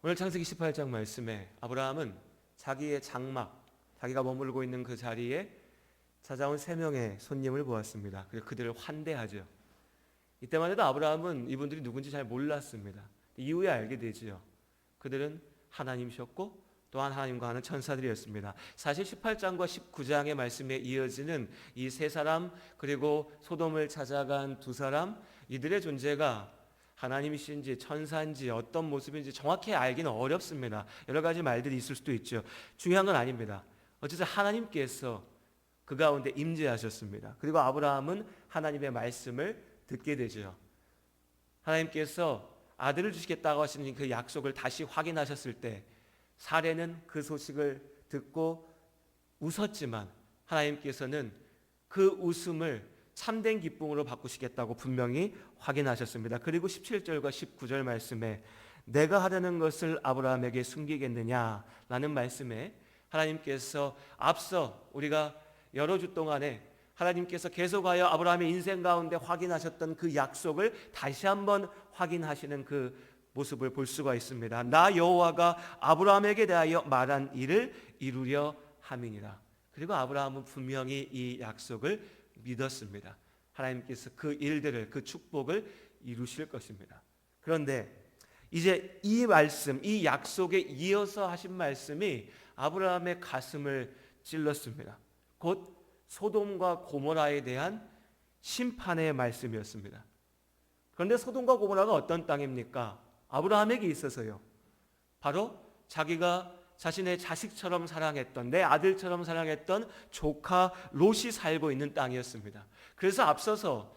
오늘 창세기 18장 말씀에 아브라함은 자기의 장막, 자기가 머물고 있는 그 자리에 찾아온 3명의 손님을 보았습니다. 그리고 그들을 환대하죠. 이때만 해도 아브라함은 이분들이 누군지 잘 몰랐습니다. 이후에 알게 되지요. 그들은 하나님이셨고 또한 하나님과 하는 천사들이었습니다. 사실 18장과 19장의 말씀에 이어지는 이 3사람 그리고 소돔을 찾아간 2사람, 이들의 존재가 하나님이신지 천사인지 어떤 모습인지 정확히 알기는 어렵습니다. 여러 가지 말들이 있을 수도 있죠. 중요한 건 아닙니다. 어쨌든 하나님께서 그 가운데 임재하셨습니다. 그리고 아브라함은 하나님의 말씀을 듣게 되죠. 하나님께서 아들을 주시겠다고 하시는 그 약속을 다시 확인하셨을 때 사례는 그 소식을 듣고 웃었지만 하나님께서는 그 웃음을 참된 기쁨으로 바꾸시겠다고 분명히 확인하셨습니다. 그리고 17절과 19절 말씀에 내가 하려는 것을 아브라함에게 숨기겠느냐라는 말씀에 하나님께서 앞서 우리가 여러 주 동안에 하나님께서 계속하여 아브라함의 인생 가운데 확인하셨던 그 약속을 다시 한번 확인하시는 그 모습을 볼 수가 있습니다. 나 여호와가 아브라함에게 대하여 말한 일을 이루려 함이니라. 그리고 아브라함은 분명히 이 약속을 믿었습니다. 하나님께서 그 일들을, 그 축복을 이루실 것입니다. 그런데 이제 이 말씀, 이 약속에 이어서 하신 말씀이 아브라함의 가슴을 찔렀습니다. 곧 소돔과 고모라에 대한 심판의 말씀이었습니다. 그런데 소돔과 고모라가 어떤 땅입니까? 아브라함에게 있어서요. 바로 자기가 자신의 자식처럼 사랑했던, 내 아들처럼 사랑했던 조카 롯이 살고 있는 땅이었습니다. 그래서 앞서서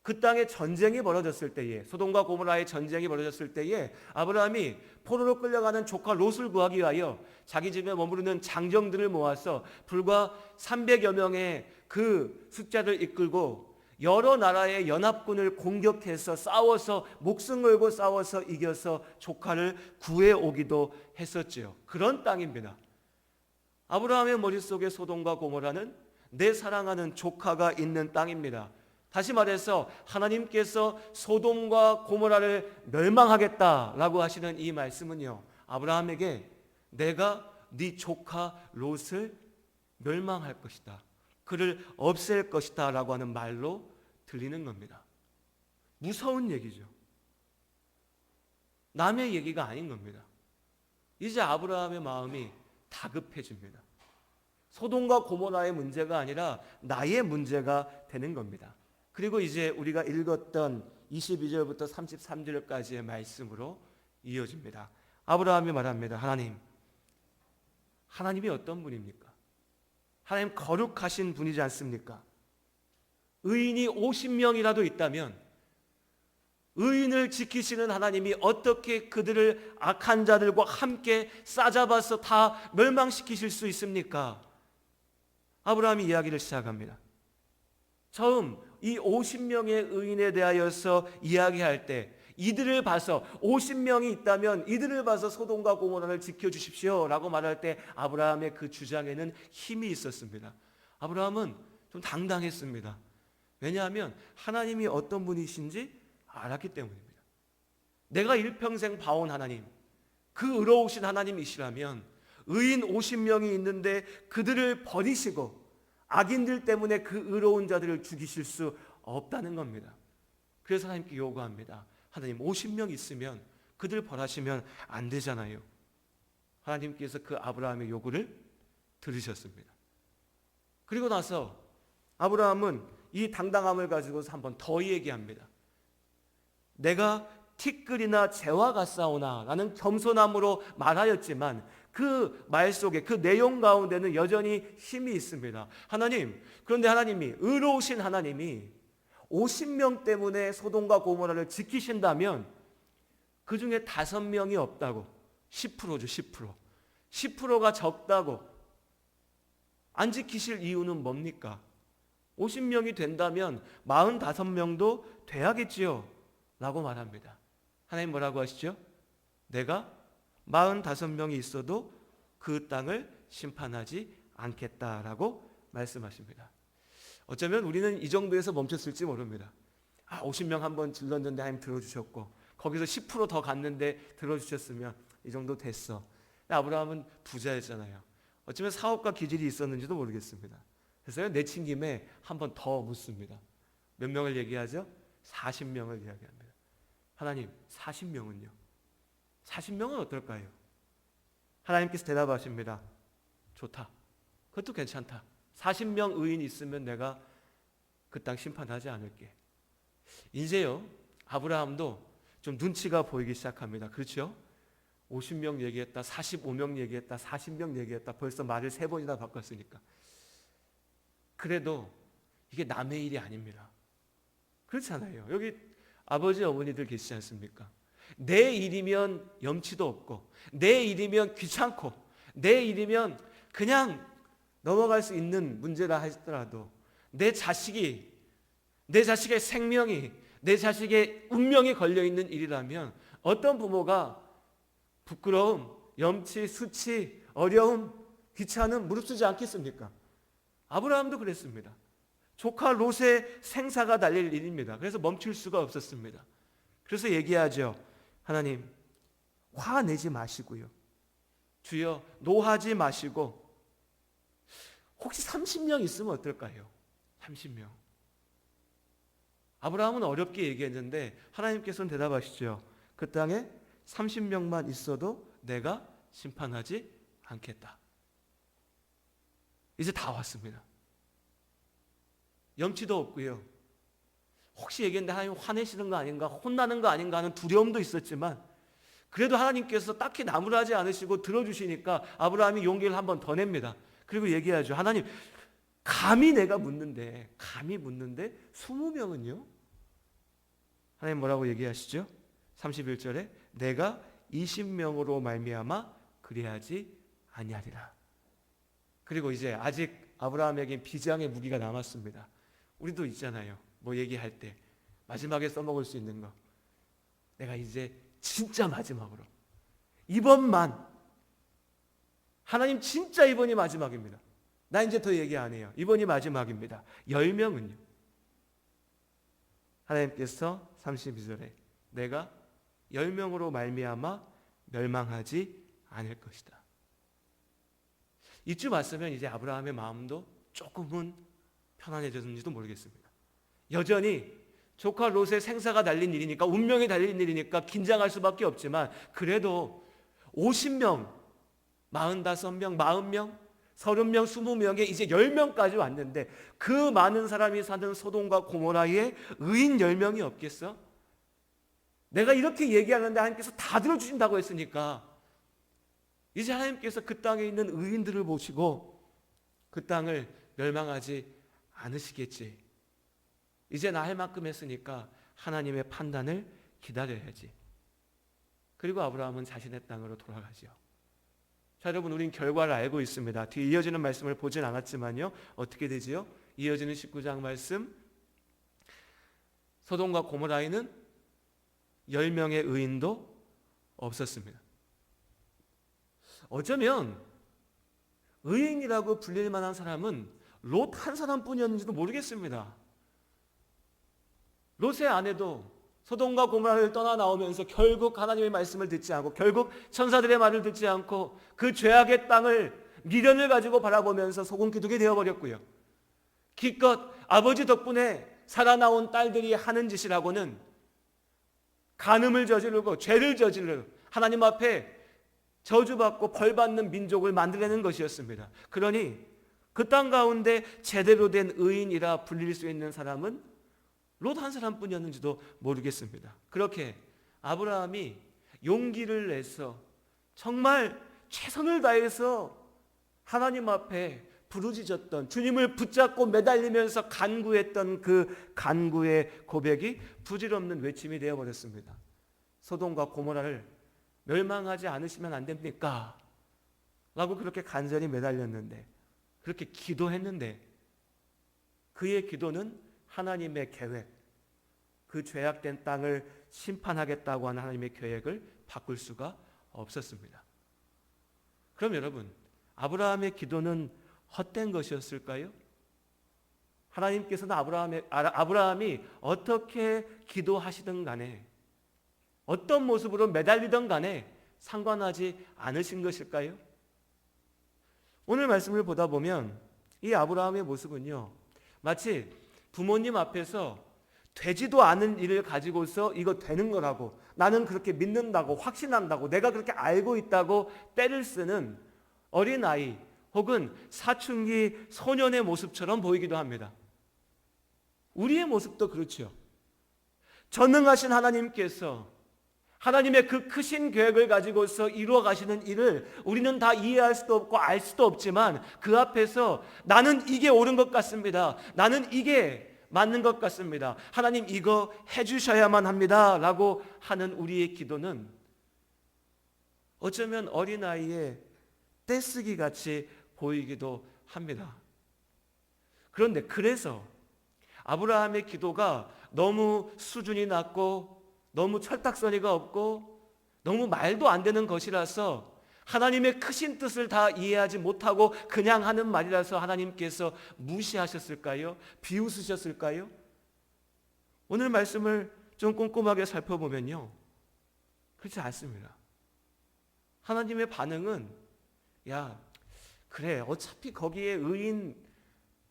그 땅에 전쟁이 벌어졌을 때에, 소돔과 고모라의 전쟁이 벌어졌을 때에 아브라함이 포로로 끌려가는 조카 롯을 구하기 위하여 자기 집에 머무르는 장정들을 모아서 불과 300여 명의 그 숫자를 이끌고 여러 나라의 연합군을 공격해서 싸워서 목숨 걸고 싸워서 이겨서 조카를 구해 오기도 했었지요. 그런 땅입니다. 아브라함의 머릿속에 소돔과 고모라는 내 사랑하는 조카가 있는 땅입니다. 다시 말해서 하나님께서 소돔과 고모라를 멸망하겠다라고 하시는 이 말씀은요, 아브라함에게 내가 네 조카 롯을 멸망할 것이다, 그를 없앨 것이다 라고 하는 말로 들리는 겁니다. 무서운 얘기죠. 남의 얘기가 아닌 겁니다. 이제 아브라함의 마음이 다급해집니다. 소돔과 고모라의 문제가 아니라 나의 문제가 되는 겁니다. 그리고 이제 우리가 읽었던 22절부터 33절까지의 말씀으로 이어집니다. 아브라함이 말합니다. 하나님이 어떤 분입니까? 하나님 거룩하신 분이지 않습니까? 의인이 50명이라도 있다면 의인을 지키시는 하나님이 어떻게 그들을 악한 자들과 함께 싸잡아서 다 멸망시키실 수 있습니까? 아브라함이 이야기를 시작합니다. 처음 이 50명의 의인에 대하여서 이야기할 때 이들을 봐서 50명이 있다면 이들을 봐서 소돔과 고모라를 지켜주십시오 라고 말할 때 아브라함의 그 주장에는 힘이 있었습니다. 아브라함은 좀 당당했습니다. 왜냐하면 하나님이 어떤 분이신지 알았기 때문입니다. 내가 일평생 봐온 하나님, 그 의로우신 하나님이시라면 의인 50명이 있는데 그들을 버리시고 악인들 때문에 그 의로운 자들을 죽이실 수 없다는 겁니다. 그래서 하나님께 요구합니다. 하나님 50명 있으면 그들 벌하시면 안 되잖아요. 하나님께서 그 아브라함의 요구를 들으셨습니다. 그리고 나서 아브라함은 이 당당함을 가지고서 한 번 더 얘기합니다. 내가 티끌이나 재와 같사오나 라는 겸손함으로 말하였지만 그 말 속에 그 내용 가운데는 여전히 힘이 있습니다. 하나님, 그런데 하나님이 의로우신 하나님이 50명 때문에 소돔과 고모라를 지키신다면 그 중에 5명이 없다고 10%죠. 10%가 적다고 안 지키실 이유는 뭡니까? 50명이 된다면 45명도 돼야겠지요 라고 말합니다. 하나님 뭐라고 하시죠? 내가 45명이 있어도 그 땅을 심판하지 않겠다라고 말씀하십니다. 어쩌면 우리는 이 정도에서 멈췄을지 모릅니다. 50명 한번 질렀는데 하나님 들어주셨고 거기서 10%더 갔는데 들어주셨으면 이 정도 됐어. 근데 아브라함은 부자였잖아요. 어쩌면 사업가 기질이 있었는지도 모르겠습니다. 그래서 내친 김에 한 번 더 묻습니다. 몇 명을 얘기하죠? 40명을 이야기합니다. 하나님, 40명은요? 40명은 어떨까요? 하나님께서 대답하십니다. 좋다. 그것도 괜찮다. 40명 의인이 있으면 내가 그 땅 심판하지 않을게. 이제요, 아브라함도 좀 눈치가 보이기 시작합니다. 그렇죠? 50명 얘기했다, 45명 얘기했다, 40명 얘기했다. 벌써 말을 3번이나 바꿨으니까. 그래도 이게 남의 일이 아닙니다. 그렇잖아요. 여기 아버지 어머니들 계시지 않습니까? 내 일이면 염치도 없고, 내 일이면 귀찮고, 내 일이면 그냥 넘어갈 수 있는 문제라 하더라도 내 자식의 생명이, 내 자식의 운명이 걸려있는 일이라면 어떤 부모가 부끄러움, 염치, 수치, 어려움, 귀찮음 무릅쓰지 않겠습니까? 아브라함도 그랬습니다. 조카 롯의 생사가 달릴 일입니다. 그래서 멈출 수가 없었습니다. 그래서 얘기하죠. 하나님, 화내지 마시고요. 주여, 노하지 마시고 혹시 30명 있으면 어떨까요? 30명. 아브라함은 어렵게 얘기했는데 하나님께서는 대답하시죠. 그 땅에 30명만 있어도 내가 심판하지 않겠다. 이제 다 왔습니다. 염치도 없고요. 혹시 얘기했는데 하나님 화내시는 거 아닌가, 혼나는 거 아닌가 하는 두려움도 있었지만 그래도 하나님께서 딱히 나무라지 않으시고 들어주시니까 아브라함이 용기를 한 번 더 냅니다. 그리고 얘기하죠. 하나님, 감히 내가 묻는데 20명은요? 하나님 뭐라고 얘기하시죠? 31절에 내가 20명으로 말미암아 그리하지 아니하리라. 그리고 이제 아직 아브라함에겐 비장의 무기가 남았습니다. 우리도 있잖아요. 뭐 얘기할 때 마지막에 써먹을 수 있는 거. 내가 이제 진짜 마지막으로 이번만, 하나님 진짜 이번이 마지막입니다. 나 이제 더 얘기 안 해요. 이번이 마지막입니다. 10명은요? 하나님께서 32절에 내가 10명으로 말미암아 멸망하지 않을 것이다. 이쯤 왔으면 이제 아브라함의 마음도 조금은 편안해졌는지도 모르겠습니다. 여전히 조카 롯의 생사가 달린 일이니까, 운명이 달린 일이니까 긴장할 수밖에 없지만 그래도 50명, 45명, 40명, 30명, 20명에 이제 10명까지 왔는데 그 많은 사람이 사는 소돔과 고모라에 의인 10명이 없겠어? 내가 이렇게 얘기하는데 하나님께서 다 들어주신다고 했으니까 이제 하나님께서 그 땅에 있는 의인들을 보시고 그 땅을 멸망하지 않으시겠지. 이제 나 할 만큼 했으니까 하나님의 판단을 기다려야지. 그리고 아브라함은 자신의 땅으로 돌아가죠. 자, 여러분, 우린 결과를 알고 있습니다. 뒤에 이어지는 말씀을 보진 않았지만요. 어떻게 되지요? 이어지는 19장 말씀. 소돔과 고모라에는 10명의 의인도 없었습니다. 어쩌면 의인이라고 불릴 만한 사람은 롯 한 사람뿐이었는지도 모르겠습니다. 롯의 아내도 소돔과 고모라를 떠나 나오면서 결국 하나님의 말씀을 듣지 않고, 결국 천사들의 말을 듣지 않고 그 죄악의 땅을, 미련을 가지고 바라보면서 소금기둥이 되어버렸고요. 기껏 아버지 덕분에 살아나온 딸들이 하는 짓이라고는 간음을 저지르고 죄를 저지르고 하나님 앞에 저주받고 벌받는 민족을 만들어내는 것이었습니다. 그러니 그 땅 가운데 제대로 된 의인이라 불릴 수 있는 사람은 롯 한 사람뿐이었는지도 모르겠습니다. 그렇게 아브라함이 용기를 내서 정말 최선을 다해서 하나님 앞에 부르짖었던, 주님을 붙잡고 매달리면서 간구했던 그 간구의 고백이 부질없는 외침이 되어버렸습니다. 소돔과 고모라를 멸망하지 않으시면 안 됩니까? 라고 그렇게 간절히 매달렸는데, 그렇게 기도했는데 그의 기도는 하나님의 계획, 그 죄악된 땅을 심판하겠다고 하는 하나님의 계획을 바꿀 수가 없었습니다. 그럼 여러분, 아브라함의 기도는 헛된 것이었을까요? 하나님께서는 아브라함이 어떻게 기도하시든 간에 어떤 모습으로 매달리던 간에 상관하지 않으신 것일까요? 오늘 말씀을 보다 보면 이 아브라함의 모습은요, 마치 부모님 앞에서 되지도 않은 일을 가지고서 이거 되는 거라고, 나는 그렇게 믿는다고, 확신한다고, 내가 그렇게 알고 있다고 때를 쓰는 어린아이 혹은 사춘기 소년의 모습처럼 보이기도 합니다. 우리의 모습도 그렇죠. 전능하신 하나님께서 하나님의 그 크신 계획을 가지고서 이루어 가시는 일을 우리는 다 이해할 수도 없고 알 수도 없지만 그 앞에서 나는 이게 옳은 것 같습니다. 나는 이게 맞는 것 같습니다. 하나님 이거 해주셔야만 합니다. 라고 하는 우리의 기도는 어쩌면 어린아이의 떼쓰기 같이 보이기도 합니다. 그런데 그래서 아브라함의 기도가 너무 수준이 낮고 너무 철딱서니가 없고 너무 말도 안 되는 것이라서 하나님의 크신 뜻을 다 이해하지 못하고 그냥 하는 말이라서 하나님께서 무시하셨을까요? 비웃으셨을까요? 오늘 말씀을 좀 꼼꼼하게 살펴보면요, 그렇지 않습니다. 하나님의 반응은 야, 그래, 어차피 거기에 의인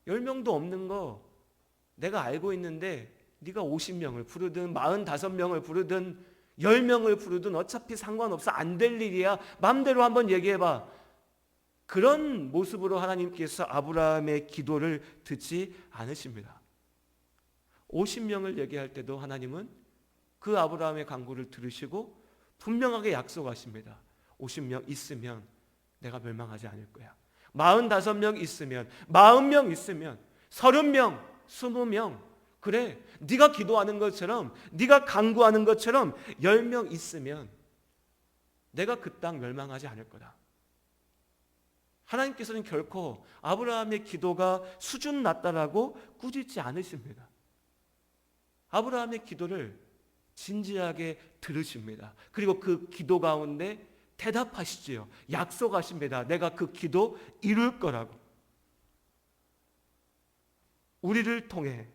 10명도 없는 거 내가 알고 있는데 네가 50명을 부르든 45명을 부르든 10명을 부르든 어차피 상관없어. 안 될 일이야. 마음대로 한번 얘기해봐. 그런 모습으로 하나님께서 아브라함의 기도를 듣지 않으십니다. 50명을 얘기할 때도 하나님은 그 아브라함의 간구를 들으시고 분명하게 약속하십니다. 50명 있으면 내가 멸망하지 않을 거야. 45명 있으면, 40명 있으면, 30명, 20명, 그래, 네가 기도하는 것처럼, 네가 간구하는 것처럼 10명 있으면 내가 그 땅 멸망하지 않을 거다. 하나님께서는 결코 아브라함의 기도가 수준 낮다라고 꾸짖지 않으십니다. 아브라함의 기도를 진지하게 들으십니다. 그리고 그 기도 가운데 대답하시지요. 약속하십니다. 내가 그 기도 이룰 거라고. 우리를 통해,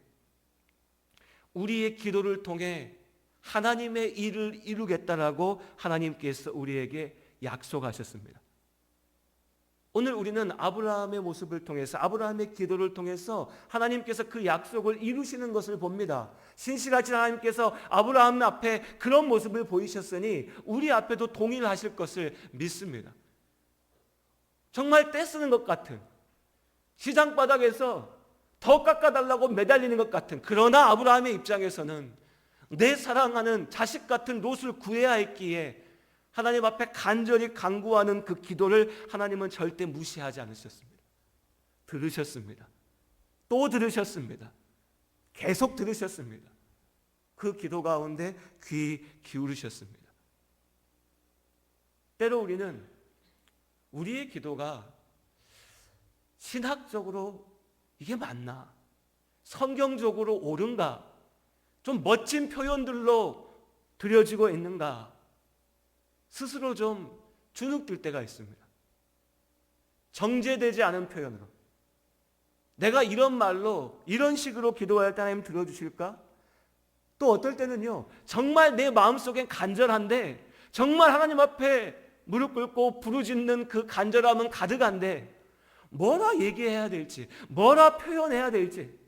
우리의 기도를 통해 하나님의 일을 이루겠다라고 하나님께서 우리에게 약속하셨습니다. 오늘 우리는 아브라함의 모습을 통해서, 아브라함의 기도를 통해서 하나님께서 그 약속을 이루시는 것을 봅니다. 신실하신 하나님께서 아브라함 앞에 그런 모습을 보이셨으니 우리 앞에도 동일하실 것을 믿습니다. 정말 떼쓰는 것 같은, 시장 바닥에서 더 깎아달라고 매달리는 것 같은, 그러나 아브라함의 입장에서는 내 사랑하는 자식 같은 롯을 구해야 했기에 하나님 앞에 간절히 간구하는 그 기도를 하나님은 절대 무시하지 않으셨습니다. 들으셨습니다. 또 들으셨습니다. 계속 들으셨습니다. 그 기도 가운데 귀 기울이셨습니다. 때로 우리는 우리의 기도가 신학적으로 이게 맞나? 성경적으로 옳은가? 좀 멋진 표현들로 드려지고 있는가? 스스로 좀 주눅들 때가 있습니다. 정제되지 않은 표현으로, 내가 이런 말로 이런 식으로 기도할 때 하나님 들어주실까? 또 어떨 때는요, 정말 내 마음속엔 간절한데, 정말 하나님 앞에 무릎 꿇고 부르짖는 그 간절함은 가득한데 뭐라 얘기해야 될지, 뭐라 표현해야 될지,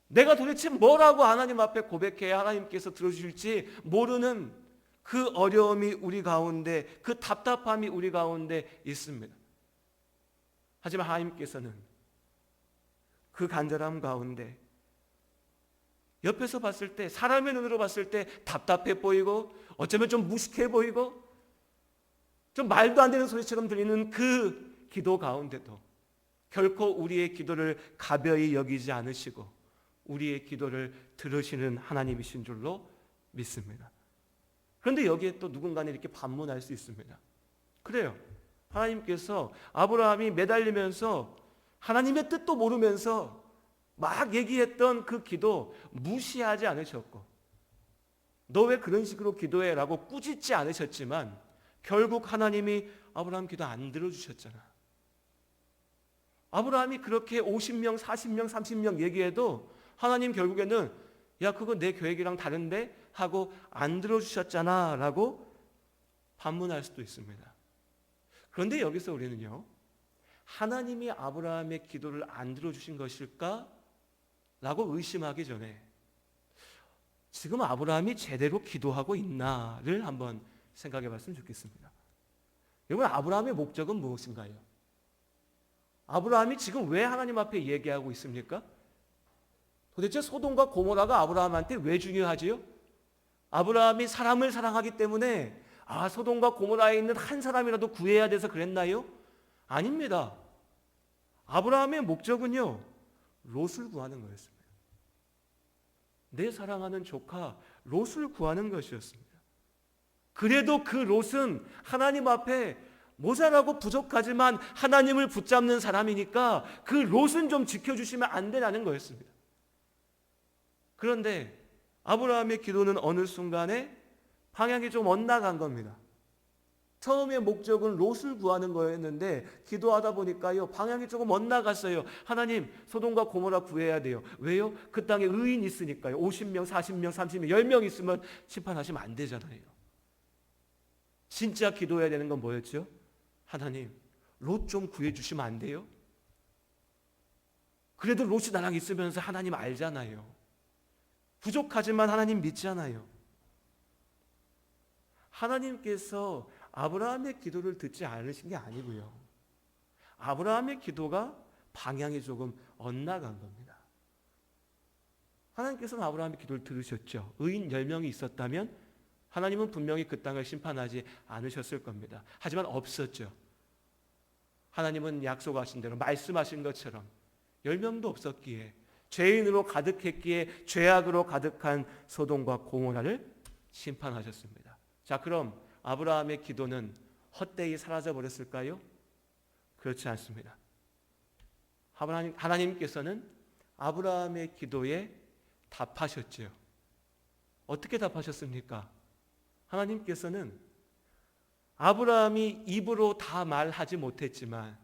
내가 도대체 뭐라고 하나님 앞에 고백해야 하나님께서 들어주실지 모르는 그 어려움이 우리 가운데, 그 답답함이 우리 가운데 있습니다. 하지만 하나님께서는 그 간절함 가운데 옆에서 봤을 때, 사람의 눈으로 봤을 때 답답해 보이고 어쩌면 좀 무식해 보이고 좀 말도 안 되는 소리처럼 들리는 그 기도 가운데도 결코 우리의 기도를 가벼이 여기지 않으시고 우리의 기도를 들으시는 하나님이신 줄로 믿습니다. 그런데 여기에 또 누군가는 이렇게 반문할 수 있습니다. 그래요, 하나님께서 아브라함이 매달리면서 하나님의 뜻도 모르면서 막 얘기했던 그 기도 무시하지 않으셨고, 너 왜 그런 식으로 기도해? 라고 꾸짖지 않으셨지만 결국 하나님이 아브라함 기도 안 들어주셨잖아. 아브라함이 그렇게 50명, 40명, 30명 얘기해도 하나님 결국에는 야, 그거 내 계획이랑 다른데 하고 안 들어주셨잖아 라고 반문할 수도 있습니다. 그런데 여기서 우리는요, 하나님이 아브라함의 기도를 안 들어주신 것일까? 라고 의심하기 전에 지금 아브라함이 제대로 기도하고 있나를 한번 생각해 봤으면 좋겠습니다. 여러분, 아브라함의 목적은 무엇인가요? 아브라함이 지금 왜 하나님 앞에 얘기하고 있습니까? 도대체 소돔과 고모라가 아브라함한테 왜 중요하지요? 아브라함이 사람을 사랑하기 때문에 소돔과 고모라에 있는 한 사람이라도 구해야 돼서 그랬나요? 아닙니다. 아브라함의 목적은요, 롯을 구하는 거였습니다. 내 사랑하는 조카 롯을 구하는 것이었습니다. 그래도 그 롯은 하나님 앞에 모자라고 부족하지만 하나님을 붙잡는 사람이니까 그 롯은 좀 지켜주시면 안 되라는 거였습니다. 그런데 아브라함의 기도는 어느 순간에 방향이 좀 엇나간 겁니다. 처음의 목적은 롯을 구하는 거였는데 기도하다 보니까요, 방향이 조금 엇나갔어요. 하나님, 소돔과 고모라 구해야 돼요. 왜요? 그 땅에 의인 있으니까요. 50명, 40명, 30명, 10명 있으면 심판하시면 안 되잖아요. 진짜 기도해야 되는 건 뭐였죠? 하나님, 롯 좀 구해주시면 안 돼요? 그래도 롯이 나랑 있으면서 하나님 알잖아요. 부족하지만 하나님 믿잖아요. 하나님께서 아브라함의 기도를 듣지 않으신 게 아니고요, 아브라함의 기도가 방향이 조금 엇나간 겁니다. 하나님께서는 아브라함의 기도를 들으셨죠. 의인 10명이 있었다면 하나님은 분명히 그 땅을 심판하지 않으셨을 겁니다. 하지만 없었죠. 하나님은 약속하신 대로 말씀하신 것처럼 10명도 없었기에, 죄인으로 가득했기에 죄악으로 가득한 소돔과 고모라를 심판하셨습니다. 자, 그럼 아브라함의 기도는 헛되이 사라져 버렸을까요? 그렇지 않습니다. 하나님께서는 아브라함의 기도에 답하셨죠. 어떻게 답하셨습니까? 하나님께서는 아브라함이 입으로 다 말하지 못했지만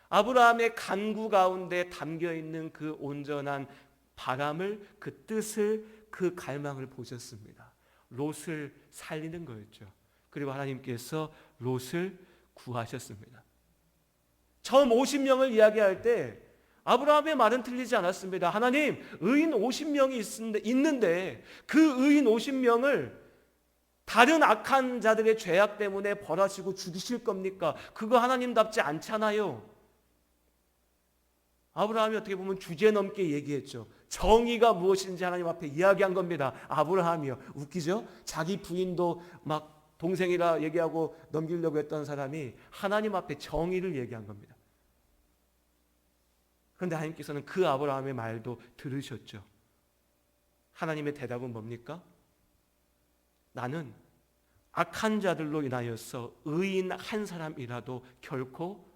아브라함의 간구 가운데 담겨있는 그 온전한 바람을, 그 뜻을, 그 갈망을 보셨습니다. 롯을 살리는 거였죠. 그리고 하나님께서 롯을 구하셨습니다. 처음 50명을 이야기할 때 아브라함의 말은 틀리지 않았습니다. 하나님, 의인 50명이 있는데 그 의인 50명을 다른 악한 자들의 죄악 때문에 벌하시고 죽이실 겁니까? 그거 하나님답지 않잖아요. 아브라함이 어떻게 보면 주제넘게 얘기했죠. 정의가 무엇인지 하나님 앞에 이야기한 겁니다. 아브라함이요. 웃기죠? 자기 부인도 막 동생이라 얘기하고 넘기려고 했던 사람이 하나님 앞에 정의를 얘기한 겁니다. 그런데 하나님께서는 그 아브라함의 말도 들으셨죠. 하나님의 대답은 뭡니까? 나는 악한 자들로 인하여서 의인 한 사람이라도 결코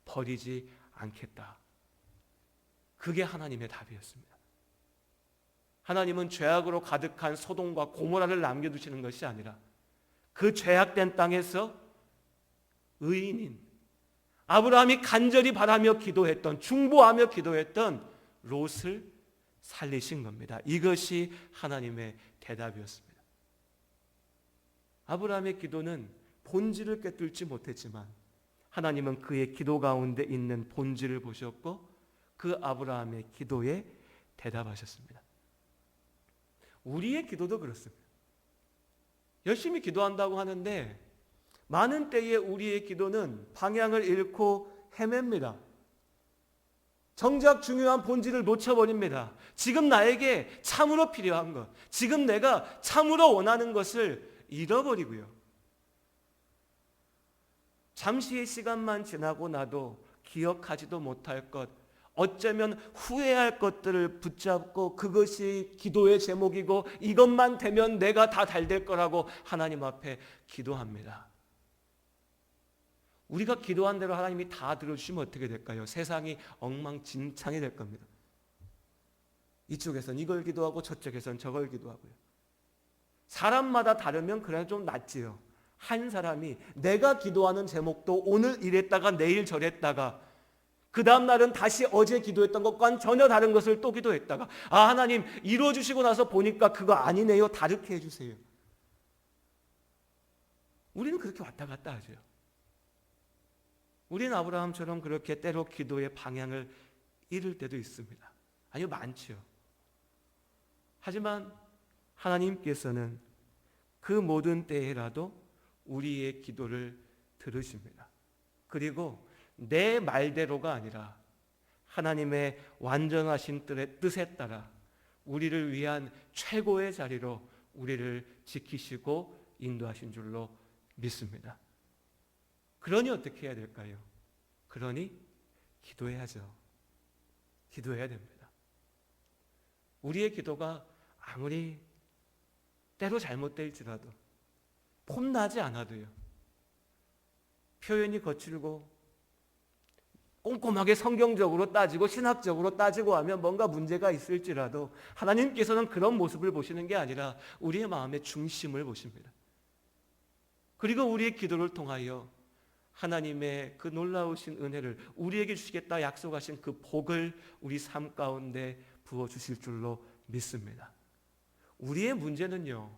버리지 않겠다. 그게 하나님의 답이었습니다. 하나님은 죄악으로 가득한 소돔과 고모라를 남겨두시는 것이 아니라 그 죄악된 땅에서 의인인 아브라함이 간절히 바라며 기도했던, 중보하며 기도했던 롯을 살리신 겁니다. 이것이 하나님의 대답이었습니다. 아브라함의 기도는 본질을 꿰뚫지 못했지만 하나님은 그의 기도 가운데 있는 본질을 보셨고 그 아브라함의 기도에 대답하셨습니다. 우리의 기도도 그렇습니다. 열심히 기도한다고 하는데 많은 때에 우리의 기도는 방향을 잃고 헤맵니다. 정작 중요한 본질을 놓쳐버립니다. 지금 나에게 참으로 필요한 것, 지금 내가 참으로 원하는 것을 잃어버리고요. 잠시의 시간만 지나고 나도 기억하지도 못할 것, 어쩌면 후회할 것들을 붙잡고 그것이 기도의 제목이고 이것만 되면 내가 다 잘 될 거라고 하나님 앞에 기도합니다. 우리가 기도한 대로 하나님이 다 들어주시면 어떻게 될까요? 세상이 엉망진창이 될 겁니다. 이쪽에선 이걸 기도하고 저쪽에선 저걸 기도하고요. 사람마다 다르면 그래 좀 낫지요. 한 사람이 내가 기도하는 제목도 오늘 이랬다가 내일 저랬다가 그 다음 날은 다시 어제 기도했던 것과는 전혀 다른 것을 또 기도했다가 하나님 이루어주시고 나서 보니까 그거 아니네요. 다르게 해주세요. 우리는 그렇게 왔다 갔다 하죠. 우리는 아브라함처럼 그렇게 때로 기도의 방향을 잃을 때도 있습니다. 아니요, 많죠. 하지만 하나님께서는 그 모든 때에라도 우리의 기도를 들으십니다. 그리고 내 말대로가 아니라 하나님의 완전하신 뜻에 따라 우리를 위한 최고의 자리로 우리를 지키시고 인도하신 줄로 믿습니다. 그러니 어떻게 해야 될까요? 그러니 기도해야죠. 기도해야 됩니다. 우리의 기도가 아무리 때로 잘못될지라도 폼나지 않아도요. 표현이 거칠고 꼼꼼하게 성경적으로 따지고 신학적으로 따지고 하면 뭔가 문제가 있을지라도 하나님께서는 그런 모습을 보시는 게 아니라 우리의 마음의 중심을 보십니다. 그리고 우리의 기도를 통하여 하나님의 그 놀라우신 은혜를 우리에게 주시겠다 약속하신 그 복을 우리 삶 가운데 부어주실 줄로 믿습니다. 우리의 문제는요,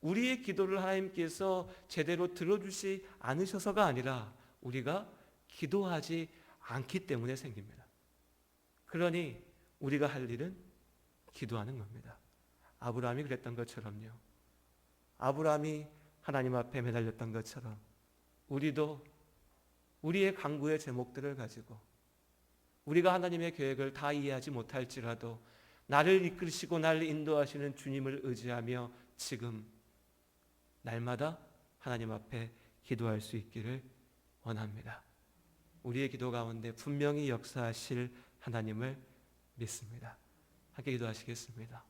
우리의 기도를 하나님께서 제대로 들어주시 않으셔서가 아니라 우리가 기도하지 않기 때문에 생깁니다. 그러니 우리가 할 일은 기도하는 겁니다. 아브라함이 그랬던 것처럼요. 아브라함이 하나님 앞에 매달렸던 것처럼 우리도 우리의 간구의 제목들을 가지고 우리가 하나님의 계획을 다 이해하지 못할지라도 나를 이끌으시고 나를 인도하시는 주님을 의지하며 지금 날마다 하나님 앞에 기도할 수 있기를 원합니다. 우리의 기도 가운데 분명히 역사하실 하나님을 믿습니다. 함께 기도하시겠습니다.